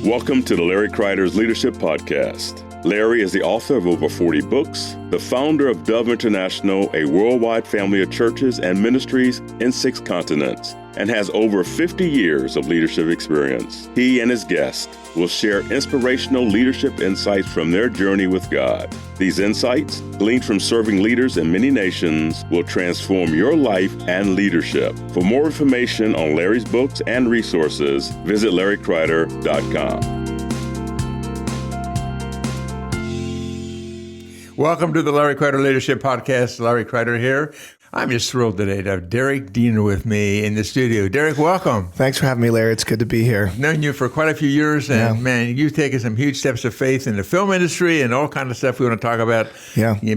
Welcome to the Larry Kreider's Leadership Podcast. Larry is the author of over 40 books, the founder of Dove International, a worldwide family of churches and ministries in 6 continents, and has over 50 years of leadership experience. He and his guests will share inspirational leadership insights from their journey with God. These insights, gleaned from serving leaders in many nations, will transform your life and leadership. For more information on Larry's books and resources, visit LarryKreider.com. Welcome to the Larry Kreider Leadership Podcast. Larry Kreider here. I'm just thrilled today to have Derek Dienner with me in the studio. Derek, welcome. Thanks for having me, Larry. It's good to be here. I've known you for quite a few years, and man, you've taken some huge steps of faith in the film industry and all kinds of stuff we want to talk about.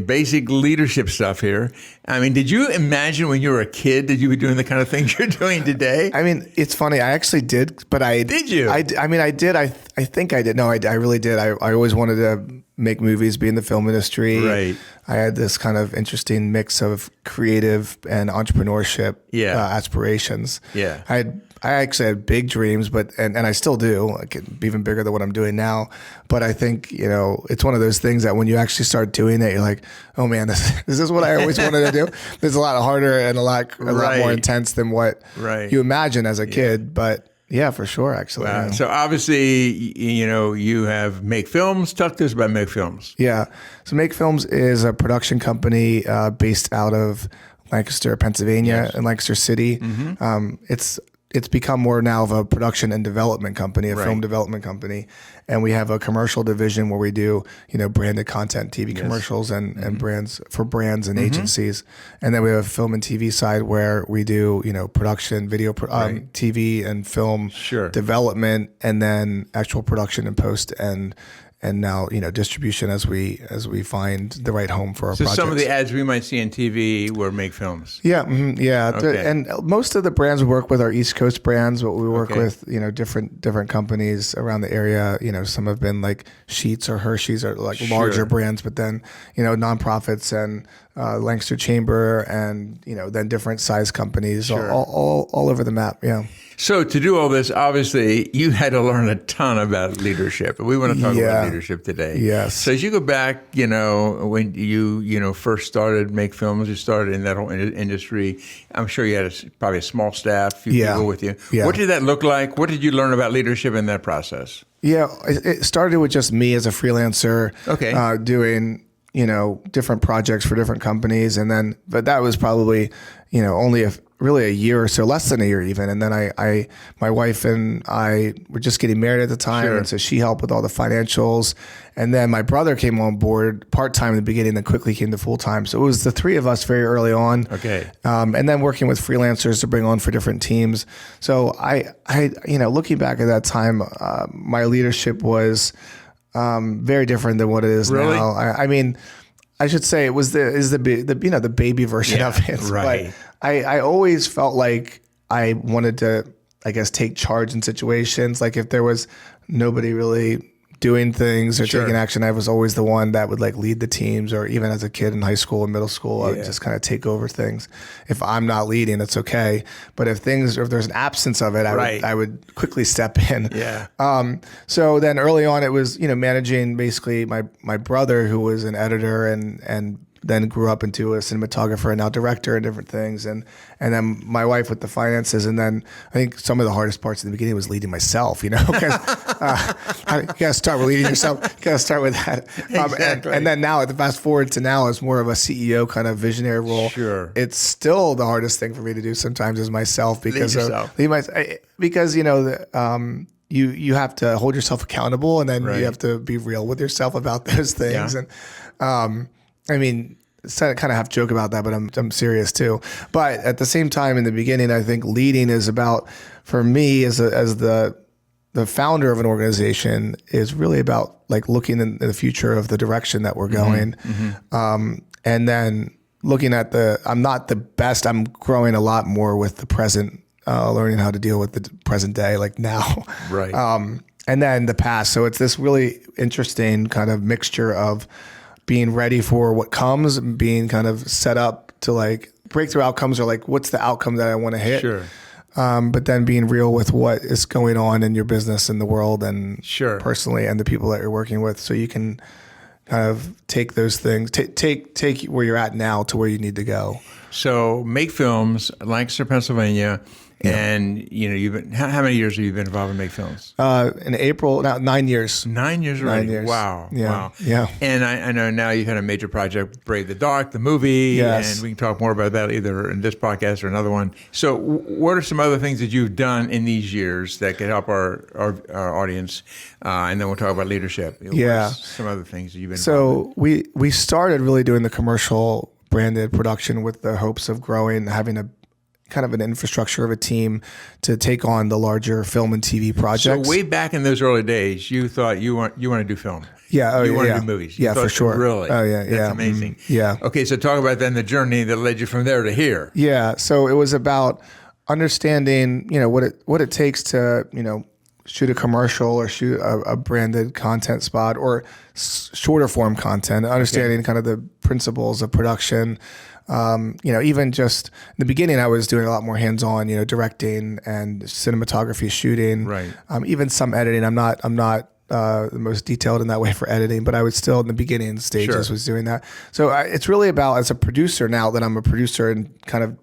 Basic leadership stuff here. I mean, did you imagine when you were a kid that you were doing the kind of things you're doing today? I mean, it's funny. I actually did, but Did you? I did. I think I did. No, I really did. I always wanted to make movies, be in the film industry. Right. I had this kind of interesting mix of creative and entrepreneurship aspirations. Yeah. I actually had big dreams, and I still do, like even bigger than what I'm doing now. But I think, it's one of those things that when you actually start doing it, you're like, oh man, this is what I always wanted to do. It's a lot harder and a lot more intense than what you imagine as a kid. But yeah, for sure, actually. Wow. So obviously, you have Make Films. Talk to us about Make Films. Yeah. So Make Films is a production company based out of Lancaster, Pennsylvania, in Lancaster City. Mm-hmm. It's become more now of a production and development company, a film development company. And we have a commercial division where we do, branded content, TV commercials and brands for brands and agencies. And then we have a film and TV side where we do, production, video, TV and film development, and then actual production and post and now, distribution as we find the right home for our projects. So some of the ads we might see on TV were Make Films. Yeah, Okay. And most of the brands we work with are East Coast brands, but we work with, different companies around the area. Some have been like Sheetz or Hershey's or like larger brands, but then, nonprofits and Lancaster Chamber and, then different size companies all over the map. Yeah. So to do all this, obviously, you had to learn a ton about leadership. We want to talk about leadership today. Yes. So as you go back, when you first started Make Films, you started in that whole industry. I'm sure you had probably a small staff, few people with you. Yeah. What did that look like? What did you learn about leadership in that process? Yeah, it started with just me as a freelancer doing, different projects for different companies. And then, but that was probably, only really a year or so, less than a year even. And then my wife and I were just getting married at the time. And so she helped with all the financials. And then my brother came on board part-time in the beginning, then quickly came to full-time. So it was the three of us very early on. And then working with freelancers to bring on for different teams. So I looking back at that time, my leadership was very different than what it is now. I mean, I should say it was the baby version of it. Right. But I always felt like I wanted to, I guess, take charge in situations. Like if there was nobody really doing things or taking action, I was always the one that would like lead the teams, or even as a kid in high school and middle school, I would just kind of take over things. If I'm not leading, that's okay. But if there's an absence of it, I would quickly step in. So then early on, it was, managing basically my brother, who was an editor and then grew up into a cinematographer and now director and different things. And then my wife with the finances. And then I think some of the hardest parts in the beginning was leading myself, because you got to start with leading yourself. You got to start with that. And then now, at the fast forward to now, it's more of a CEO kind of visionary role. It's still the hardest thing for me to do sometimes is myself because you have to hold yourself accountable, and then you have to be real with yourself about those things. And I mean, I kind of have to joke about that, but I'm serious too. But at the same time, in the beginning, I think leading is about, for me as the founder of an organization, is really about like looking in the future of the direction that we're going. And then looking at I'm not the best, I'm growing a lot more with the present, learning how to deal with the present day, like now. And then the past. So it's this really interesting kind of mixture of being ready for what comes, being kind of set up to like breakthrough outcomes, or like what's the outcome that I want to hit. but then being real with what is going on in your business and the world and sure. personally and the people that you're working with, so you can kind of take those things, take where you're at now to where you need to go. So Make Films, Lancaster, Pennsylvania. Yeah. And you've been how many years have you been involved in Make Films? In April, now 9 years. 9 years already. 9 years. Wow. Yeah. Wow. Yeah. And I know now you've had a major project, Brave the Dark, the movie. Yes. And we can talk more about that either in this podcast or another one. So what are some other things that you've done in these years that could help our audience? And then we'll talk about leadership. Yeah. What are some other things that you've been involved in? We started really doing the commercial branded production with the hopes of growing, having a kind of an infrastructure of a team to take on the larger film and TV projects. So way back in those early days, you thought you want to do film. Yeah. You want to do movies. Yeah, for sure. Really? Oh, yeah. That's amazing. Yeah. Okay, so talk about then the journey that led you from there to here. Yeah. So it was about understanding, what it takes to, shoot a commercial or shoot a branded content spot or shorter form content, understanding kind of the principles of production. Even just in the beginning, I was doing a lot more hands-on, directing and cinematography, shooting, right. Even some editing. I'm not the most detailed in that way for editing, but I was still in the beginning stages was doing that. So it's really about, as a producer now that I'm a producer and kind of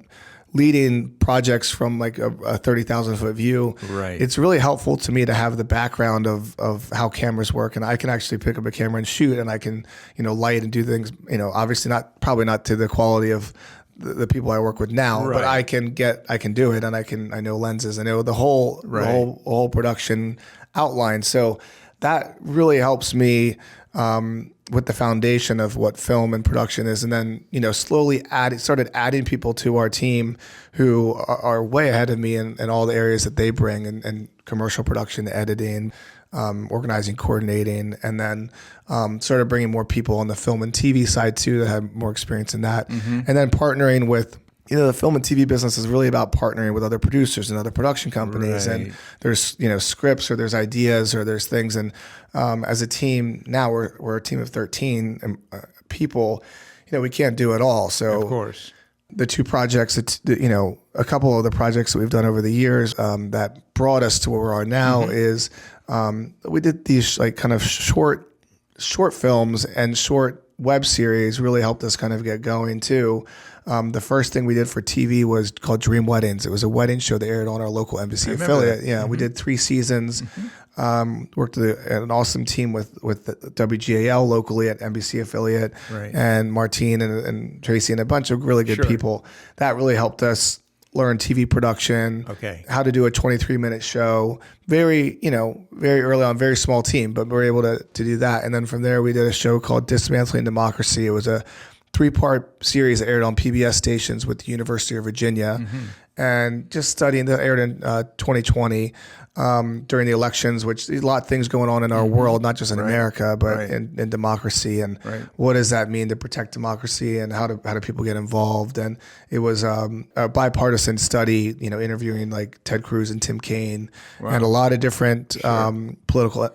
leading projects from like a 30,000 foot view. Right. It's really helpful to me to have the background of how cameras work, and I can actually pick up a camera and shoot, and I can, light and do things, obviously probably not to the quality of the people I work with now, right. but I can do it, and I know lenses, I know the whole production outline. So that really helps me, with the foundation of what film and production is. And then, slowly started adding people to our team who are way ahead of me in all the areas that they bring, and commercial production, editing, organizing, coordinating, and then started bringing more people on the film and TV side too that have more experience in that. Mm-hmm. And then partnering with, the film and TV business is really about partnering with other producers and other production companies. Right. And there's, scripts, or there's ideas, or there's things. And as a team now, we're a team of 13 people. We can't do it all. So of course, the two projects, a couple of the projects that we've done over the years that brought us to where we are now mm-hmm. is we did these like kind of short films and short web series really helped us kind of get going too. The first thing we did for TV was called Dream Weddings. It was a wedding show that aired on our local NBC affiliate. Yeah, mm-hmm. We did 3 seasons. Mm-hmm. Worked with an awesome team with the WGAL locally at NBC affiliate, right. And Martine and Tracy and a bunch of really good people. That really helped us learn TV production, how to do a 23-minute show. Very early on, very small team, but we were able to do that. And then from there, we did a show called Dismantling Democracy. It was a 3-part series that aired on PBS stations with the University of Virginia, mm-hmm. and just studying that aired in 2020 during the elections, which a lot of things going on in our mm-hmm. world, not just in America, but in democracy, and what does that mean to protect democracy, and how do people get involved? And it was a bipartisan study, interviewing like Ted Cruz and Tim Kaine, and a lot of different political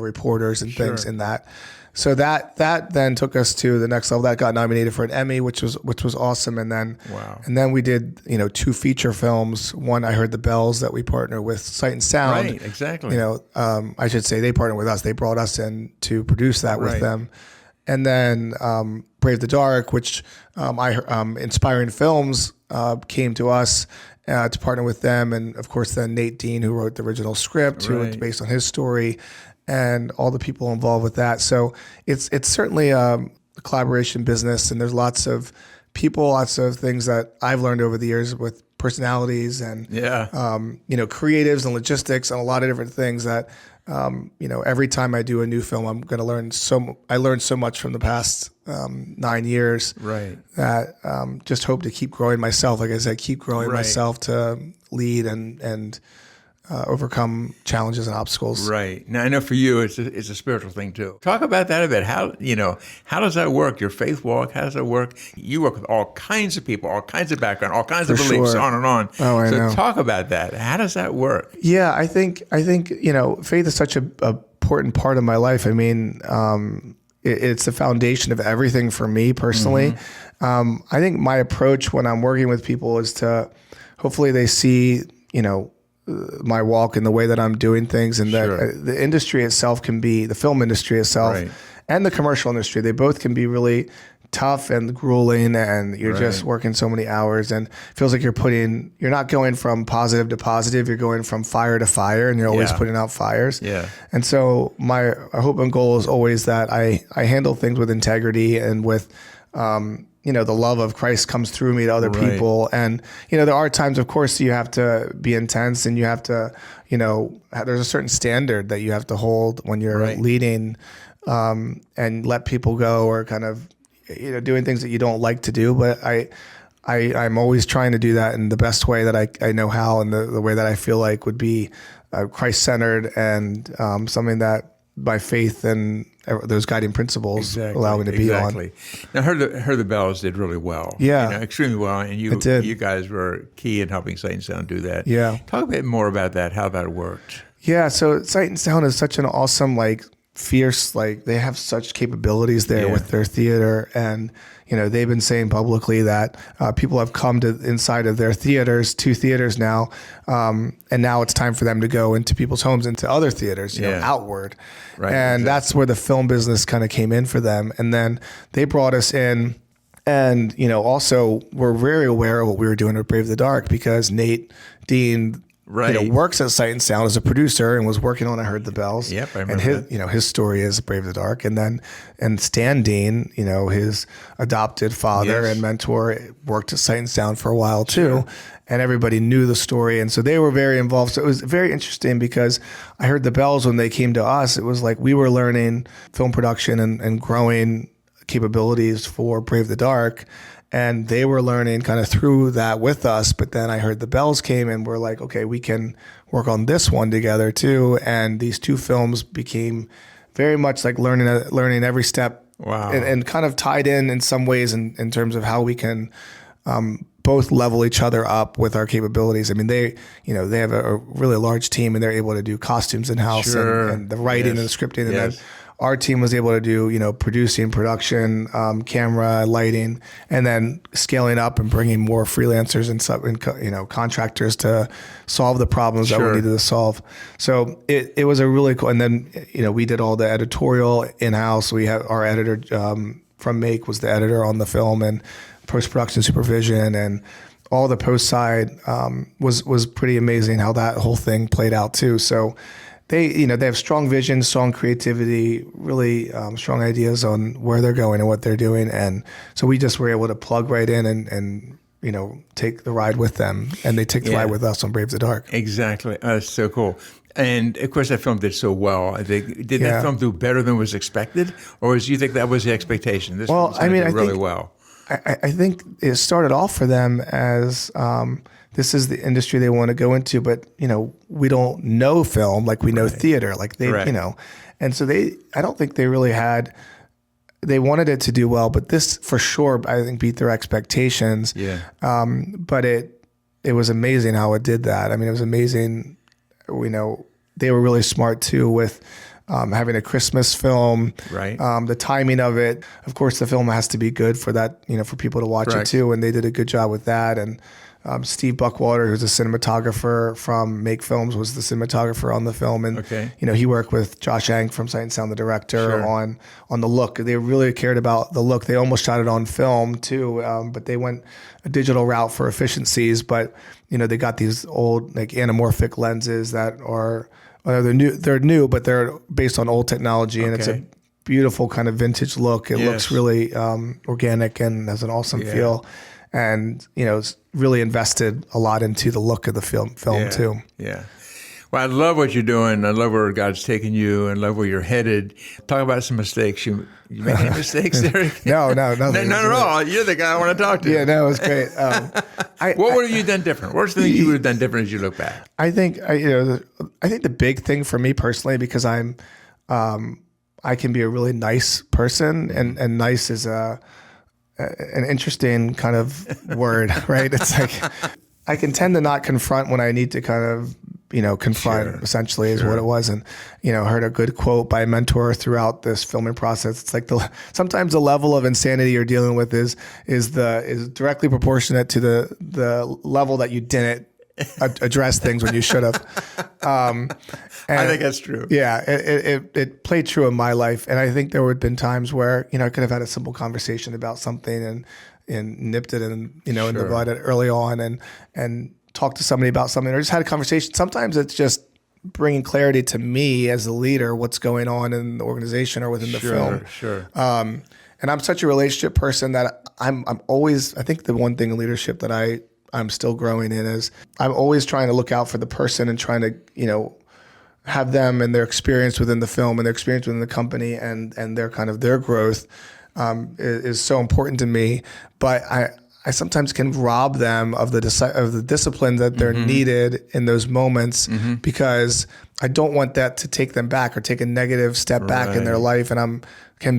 reporters and things in that. So that then took us to the next level. That got nominated for an Emmy, which was awesome. And then we did 2 feature films. One, I Heard the Bells, that we partner with Sight and Sound. Right, exactly. I should say they partnered with us. They brought us in to produce that with them. And then Brave the Dark, which Inspiring Films came to us to partner with them, and of course then Nate Dean, who wrote the original script, who was based on his story, and all the people involved with that. So it's certainly a collaboration business, and there's lots of people, lots of things that I've learned over the years with personalities and creatives and logistics and a lot of different things that every time I do a new film, I'm going to learn I learned so much from the past 9 years that just hope to keep growing myself. Like I said, keep growing myself to lead and overcome challenges and obstacles. Right. Now, I know for you, it's a spiritual thing too. Talk about that a bit. How does that work? Your faith walk, how does that work? You work with all kinds of people, all kinds of background, all kinds of beliefs, on and on. Oh, I know. So talk about that. How does that work? Yeah, I think faith is such a important part of my life. I mean, it's the foundation of everything for me personally. Mm-hmm. I think my approach when I'm working with people is to hopefully they see my walk and the way that I'm doing things, and that the industry itself can be, the film industry itself and the commercial industry, they both can be really tough and grueling, and you're just working so many hours, and it feels like you're not going from positive to positive, you're going from fire to fire, and you're always putting out fires. And so my hope and goal is always that I handle things with integrity and with, the love of Christ comes through me to other people. And, there are times, of course, you have to be intense, and you have to, there's a certain standard that you have to hold when you're leading, and let people go, or kind of, doing things that you don't like to do. But I'm always trying to do that in the best way that I know how, and the way that I feel like would be Christ-centered, and something that by faith and those guiding principles allow me to be on. Now, Heard the Bells did really well. Extremely well. And you guys were key in helping Sight and Sound do that. Talk a bit more about that, how that worked. So Sight and Sound is such an awesome, fierce, they have such capabilities there with their theater, and they've been saying publicly that people have come to inside of their theaters, 2 theaters now, and now it's time for them to go into people's homes, into other theaters, outward, and that's where the film business kind of came in for them. And then they brought us in, and also we're very aware of what we were doing with Brave the Dark, because Nate Dean works at Sight and Sound as a producer, and was working on I Heard the Bells. I remember and his, that. His story is Brave the Dark. And Stan Dean, his adopted father and mentor, worked at Sight and Sound for a while too. And everybody knew the story. And so they were very involved. So it was very interesting, because I Heard the Bells, when they came to us, it was like we were learning film production and growing capabilities for Brave the Dark. And they were learning kind of through that with us. But then I Heard the Bells came, and we're like, okay, we can work on this one together too. And these 2 films became very much like learning every step. Wow. And kind of tied in some ways in terms of how we can both level each other up with our capabilities. I mean, they have a really large team, and they're able to do costumes in-house and the writing and the scripting. And then our team was able to do, producing, production, camera, lighting, and then scaling up and bringing more freelancers and contractors to solve the problems that we needed to solve. So it was a really cool. And then, we did all the editorial in-house. We have our editor from Make was the editor on the film, and post-production supervision, and all the post side was pretty amazing how that whole thing played out too. So they have strong vision, strong creativity, really strong ideas on where they're going and what they're doing. And so we just were able to plug right in and take the ride with them, and they take the ride with us on Brave the Dark. Exactly. That's so cool. And of course, that film did so well. I think, did that film do better than was expected, or do you think that was the expectation? This film did really well. I think it started off for them as this is the industry they want to go into, but we don't know film like we know theater, like they, and so I don't think they really had. They wanted it to do well, but this for sure I think beat their expectations. But it was amazing how it did that. I mean, it was amazing. They were really smart too with. Having a Christmas film, the timing of it. Of course, the film has to be good for that, for people to watch it too. And they did a good job with that. And Steve Buckwater, who's a cinematographer from Make Films, was the cinematographer on the film. And he worked with Josh Ang from Sight and Sound, the director, on the look. They really cared about the look. They almost shot it on film too, but they went a digital route for efficiencies. But they got these old anamorphic lenses that are. They're new, but they're based on old technology, and it's a beautiful kind of vintage look. It looks really organic and has an awesome feel, and it's really invested a lot into the look of the film too. Well, I love what you're doing. I love where God's taking you, and love where you're headed. Talk about some mistakes. You make any mistakes there? No, nothing. Not at all. You're the guy I want to talk to. Yeah, no, it was great. What would have you done different? What's the thing you would have done different as you look back? I think the big thing for me personally, because I can be a really nice person, and nice is an interesting kind of word, right? It's like I can tend to not confront when I need to kind of confront, essentially is what it was. And, heard a good quote by a mentor throughout this filming process. It's like sometimes the level of insanity you're dealing with is directly proportionate to the level that you didn't addressed things when you should have. I think that's true. Yeah, it played true in my life, and I think there would have been times where I could have had a simple conversation about something and nipped it in in the bud early on, and talked to somebody about something, or just had a conversation. Sometimes it's just bringing clarity to me as a leader, what's going on in the organization or within the film. Sure. And I'm such a relationship person that I'm always, I think the one thing in leadership that I'm still growing in is I'm always trying to look out for the person and trying to, have them and their experience within the film and their experience within the company and their kind of their growth is so important to me. But I sometimes can rob them of the discipline that they're needed in those moments because I don't want that to take them back or take a negative step back in their life. And can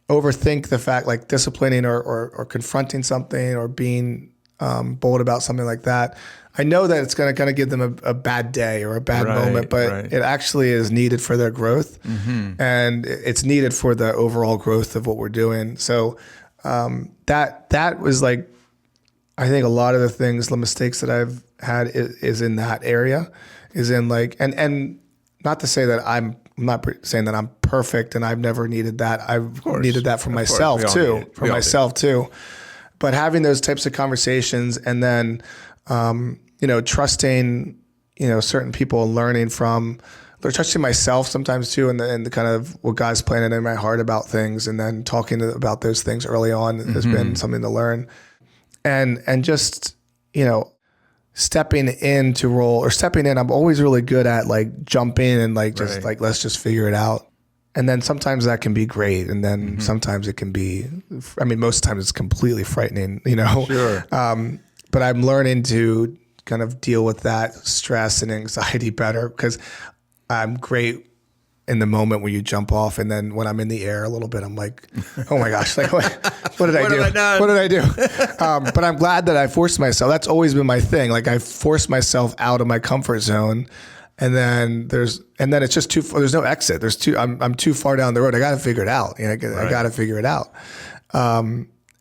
overthink the fact, like disciplining or confronting something or being bold about something like that. I know that it's going to kind of give them a bad day or a bad moment, but it actually is needed for their growth, and it's needed for the overall growth of what we're doing. So that was like, I think a lot of the mistakes that I've had is in that area, is in like, and not to say that I'm not saying that I'm perfect and I've never needed that. I've needed that for myself too. But having those types of conversations and then, trusting, certain people and learning from, or trusting myself sometimes too, and the kind of what God's planted in my heart about things, and then talking about those things early on has been something to learn, and just stepping into role or stepping in. I'm always really good at like jumping and like just like let's just figure it out. And then sometimes that can be great, and then sometimes it can be. I mean, most times it's completely frightening, Sure. But I'm learning to kind of deal with that stress and anxiety better because I'm great in the moment when you jump off, and then when I'm in the air a little bit, I'm like, oh my gosh, like what did I do? What did I do? But I'm glad that I forced myself. That's always been my thing. Like I forced myself out of my comfort zone, and then it's just there's no exit. I'm too far down the road. I got to figure it out. I got to figure it out.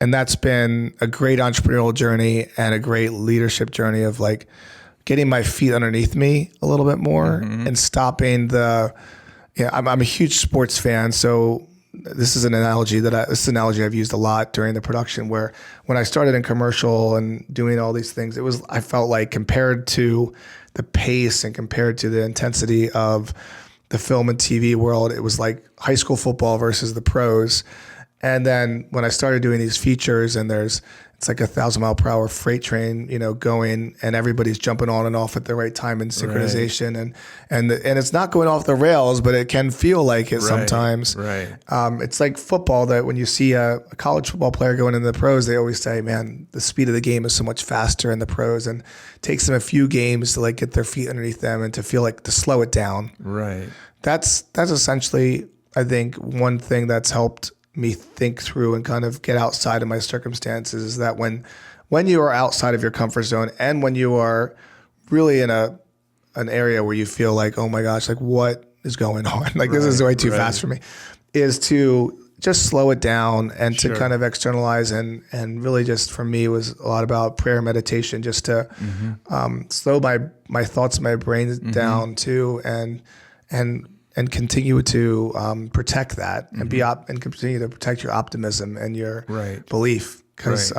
And that's been a great entrepreneurial journey and a great leadership journey of like getting my feet underneath me a little bit more and stopping I'm a huge sports fan. So this is an analogy I've used a lot during the production, where when I started in commercial and doing all these things, I felt like compared to the pace and compared to the intensity of the film and TV world, it was like high school football versus the pros. And then when I started doing these features, and it's like 1,000-mile-per-hour freight train, going, and everybody's jumping on and off at the right time in synchronization, and it's not going off the rails, but it can feel like it sometimes. Right. It's like football, that when you see a college football player going into the pros, they always say, "Man, the speed of the game is so much faster in the pros," and it takes them a few games to like get their feet underneath them and to feel like to slow it down. Right. That's essentially, I think, one thing that's helped me think through and kind of get outside of my circumstances, is that when you are outside of your comfort zone and when you are really in an area where you feel like, oh my gosh, like what is going on? Like this is way too fast for me, is to just slow it down and to kind of externalize and really just for me was a lot about prayer, meditation, just to slow my thoughts, my brain down too, and continue to protect that and and continue to protect your optimism and your belief. Because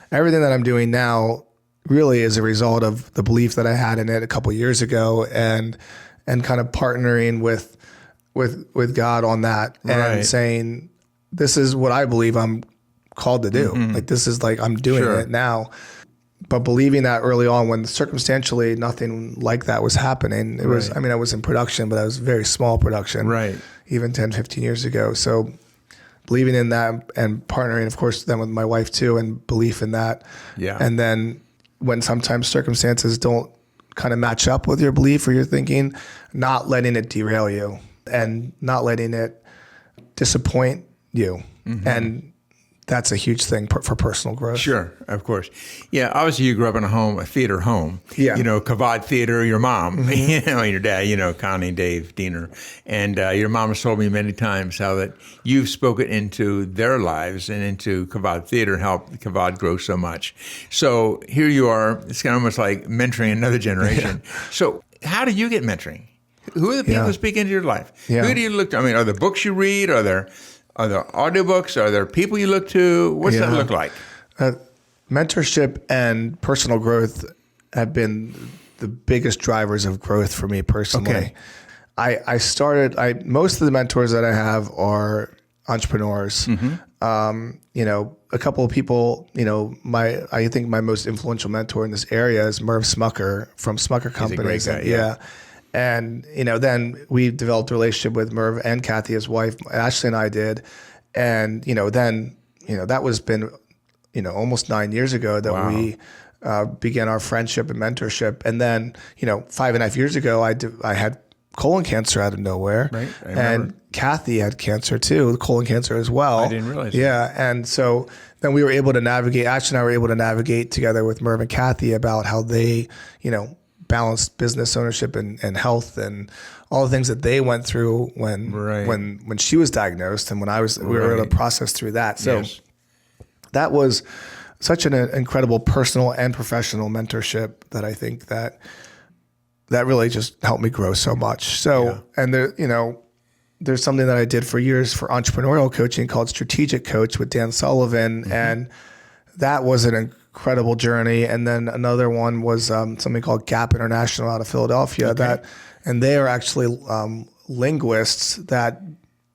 everything that I'm doing now really is a result of the belief that I had in it a couple of years ago, and kind of partnering with God on that and saying, this is what I believe I'm called to do. Like this is like I'm doing it now. But believing that early on, when circumstantially nothing like that was happening, it was, I mean, I was in production, but I was very small production, even 10, 15 years ago. So believing in that and partnering, of course, then with my wife too, and belief in that. Yeah. And then when sometimes circumstances don't kind of match up with your belief or your thinking, not letting it derail you and not letting it disappoint you. And that's a huge thing for personal growth. Sure, of course. Yeah, obviously you grew up in a theater home. Yeah. Kavod Theater, your mom, and your dad, Connie, Dave, Dienner. And your mom has told me many times how that you've spoken into their lives and into Kavod Theater and helped Kavod grow so much. So here you are. It's kind of almost like mentoring another generation. Yeah. So how do you get mentoring? Who are the people who speak into your life? Yeah. Who do you look to? I mean, are there books you read? Are there audiobooks? Are there people you look to? What's that look like? Mentorship and personal growth have been the biggest drivers of growth for me personally. Okay. Most of the mentors that I have are entrepreneurs. A couple of people, I think my most influential mentor in this area is Merv Smucker from Smucker Companies. He's a great guy, And, then we developed a relationship with Merv and Kathy, his wife, Ashley and I did. And, that was been, almost 9 years ago that we began our friendship and mentorship. And then, 5.5 years ago, I had colon cancer out of nowhere. Right. And Kathy had cancer too, colon cancer as well. I didn't realize that. Yeah. And so then we were able to navigate, Ashley and I were able to navigate together with Merv and Kathy about how they, balanced business ownership and health and all the things that they went through when she was diagnosed and when we were able to process through that. So that was such an incredible personal and professional mentorship that I think that really just helped me grow so much. So, and there, there's something that I did for years for entrepreneurial coaching called Strategic Coach with Dan Sullivan. And that was an incredible journey. And then another one was something called Gap International out of Philadelphia. And they are actually linguists that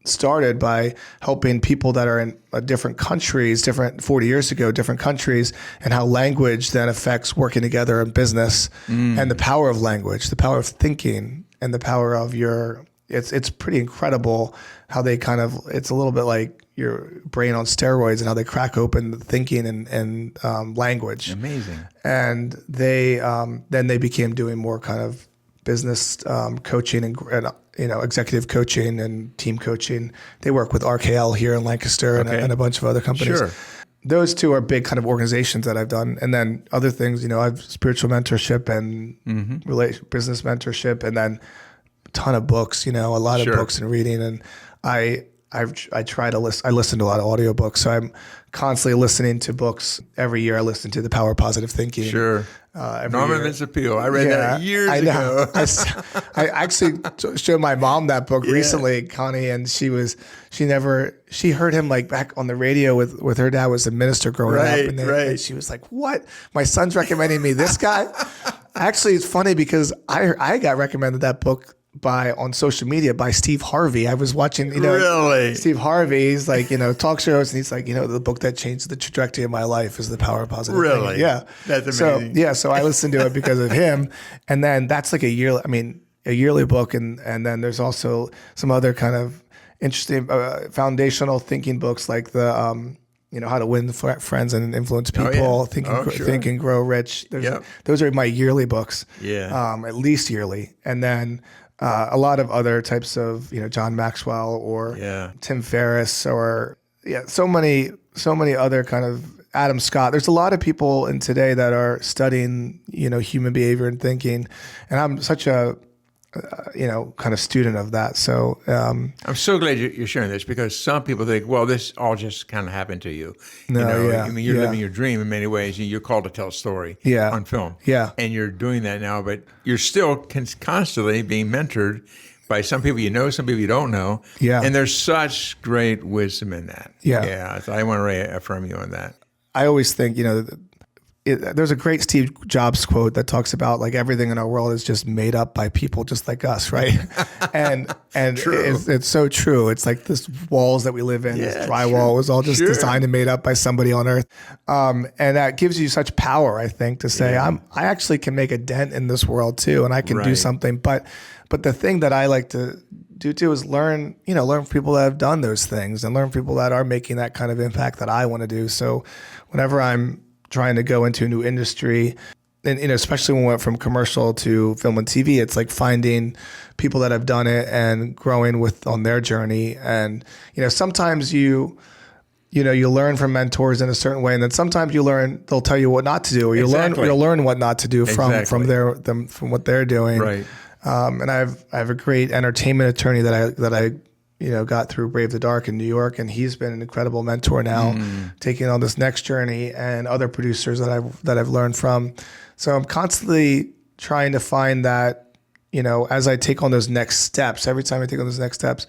started by helping people that are in different countries, 40 years ago, different countries, and how language then affects working together in business and the power of language, the power of thinking, and the power of it's pretty incredible how they it's a little bit like your brain on steroids and how they crack open the thinking and language. Amazing. And they then they became doing more kind of business coaching and executive coaching and team coaching. They work with RKL here in Lancaster and a bunch of other companies. Sure. Those two are big kind of organizations that I've done. And then other things, I have spiritual mentorship and business mentorship, and then a ton of books, a lot of books and reading. And I try to listen. I listen to a lot of audiobooks, so I'm constantly listening to books. Every year I listen to The Power of Positive Thinking. Sure. Norman Vincent Peale. I read that years ago. I actually showed my mom that book recently, Connie, and she heard him like back on the radio with her dad was a minister growing up. And she was like, "What? My son's recommending me this guy?" Actually, it's funny because I got recommended that book on social media by Steve Harvey. I was watching, Steve Harvey, he's like, talk shows, and he's like, the book that changed the trajectory of my life is The Power of Positive Thinking. Yeah. That's amazing. So I listened to it because of him. And then that's like a yearly book. And then there's also some other kind of interesting foundational thinking books like the, How to Win Friends and Influence People, Think and Grow Rich. Those are my yearly books, at least yearly. And then a lot of other types of, John Maxwell or Tim Ferriss or so many other kind of Adam Scott. There's a lot of people in today that are studying, human behavior and thinking, and I'm such a kind of student of that. So I'm so glad you're sharing this, because some people think, well, this all just kind of happened to you. You're living your dream in many ways. You're called to tell a story on film. Yeah. And you're doing that now, but you're still constantly being mentored by some people you know, some people you don't know. Yeah. And there's such great wisdom in that. Yeah. So I want to reaffirm you on that. I always think, there's a great Steve Jobs quote that talks about like everything in our world is just made up by people just like us, right? and it's so true. It's like this walls that we live in, this drywall was all just designed and made up by somebody on earth. And that gives you such power, I think, to say I actually can make a dent in this world too, and I can do something. But the thing that I like to do too is learn from people that have done those things and learn from people that are making that kind of impact that I want to do. So whenever I'm trying to go into a new industry, and especially when we went from commercial to film and TV, it's like finding people that have done it and growing on their journey. And sometimes you you learn from mentors in a certain way, and then sometimes they'll tell you what not to do, or you'll learn what not to do from what they're doing. Right. And I have a great entertainment attorney that I got through Brave the Dark in New York, and he's been an incredible mentor now, taking on this next journey, and other producers that I've learned from. So I'm constantly trying to find that, as I take on those next steps. Every time I take on those next steps,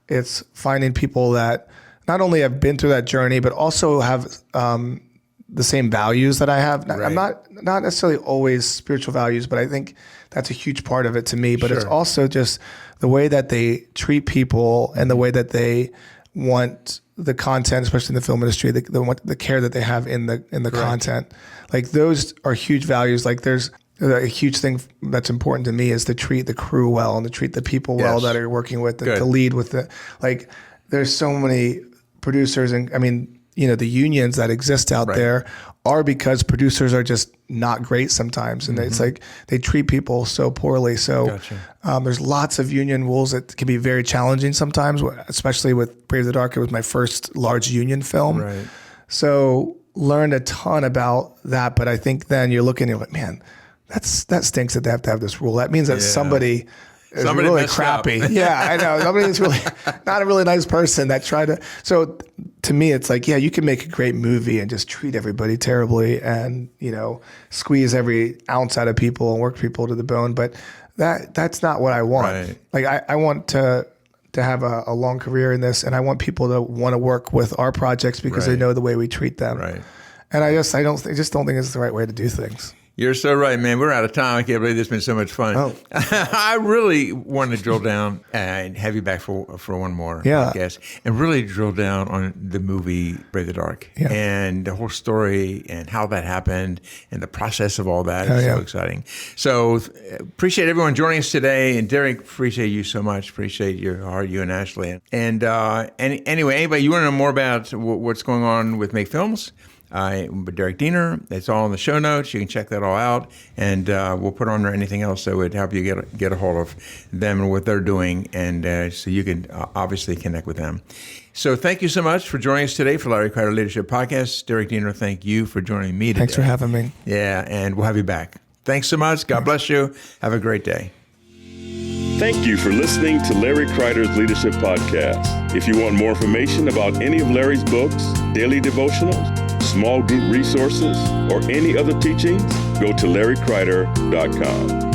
it's finding people that not only have been through that journey, but also have the same values that I have. Right. I'm not necessarily always spiritual values, but I think that's a huge part of it to me. But It's also just the way that they treat people and the way that they want the content, especially in the film industry, the care that they have in the content. Like, those are huge values. Like, there's a huge thing that's important to me is to treat the crew well and to treat the people well that are working with, and to lead with it. Like, there's so many producers, and I mean, the unions that exist out there are because producers are just not great sometimes. And it's like they treat people so poorly. So there's lots of union rules that can be very challenging sometimes, especially with Brave the Dark. It was my first large union film. Right. So learned a ton about that. But I think then you're looking, you're like, man, that stinks that they have to have this rule. That means that somebody really crappy. Yeah, I know. Somebody is really not a really nice person that tried to. So to me, it's like, you can make a great movie and just treat everybody terribly and, squeeze every ounce out of people and work people to the bone. But that's not what I want. Right. Like, I want to have a long career in this, and I want people to want to work with our projects because they know the way we treat them. Right. And I just don't think it's the right way to do things. You're so right, man. We're out of time. I can't believe this has been so much fun. Oh. I really want to drill down and have you back for one more podcast, and really drill down on the movie Brave the Dark and the whole story and how that happened and the process of all that. It's so exciting. So appreciate everyone joining us today. And Derek, appreciate you so much. Appreciate your heart, you and Ashley. And anyway, anybody, you want to know more about what's going on with Make Films? Derek Dienner. It's all in the show notes. You can check that all out, and we'll put on there anything else that would help you get a hold of them and what they're doing, and so you can obviously connect with them. So thank you so much for joining us today for Larry Kreider Leadership Podcast. Derek Dienner, thank you for joining me today. Thanks for having me. Yeah, and we'll have you back. Thanks so much. God bless you. Have a great day. Thank you for listening to Larry Kreider's Leadership Podcast. If you want more information about any of Larry's books, daily devotionals, small group resources, or any other teachings, go to LarryKreider.com.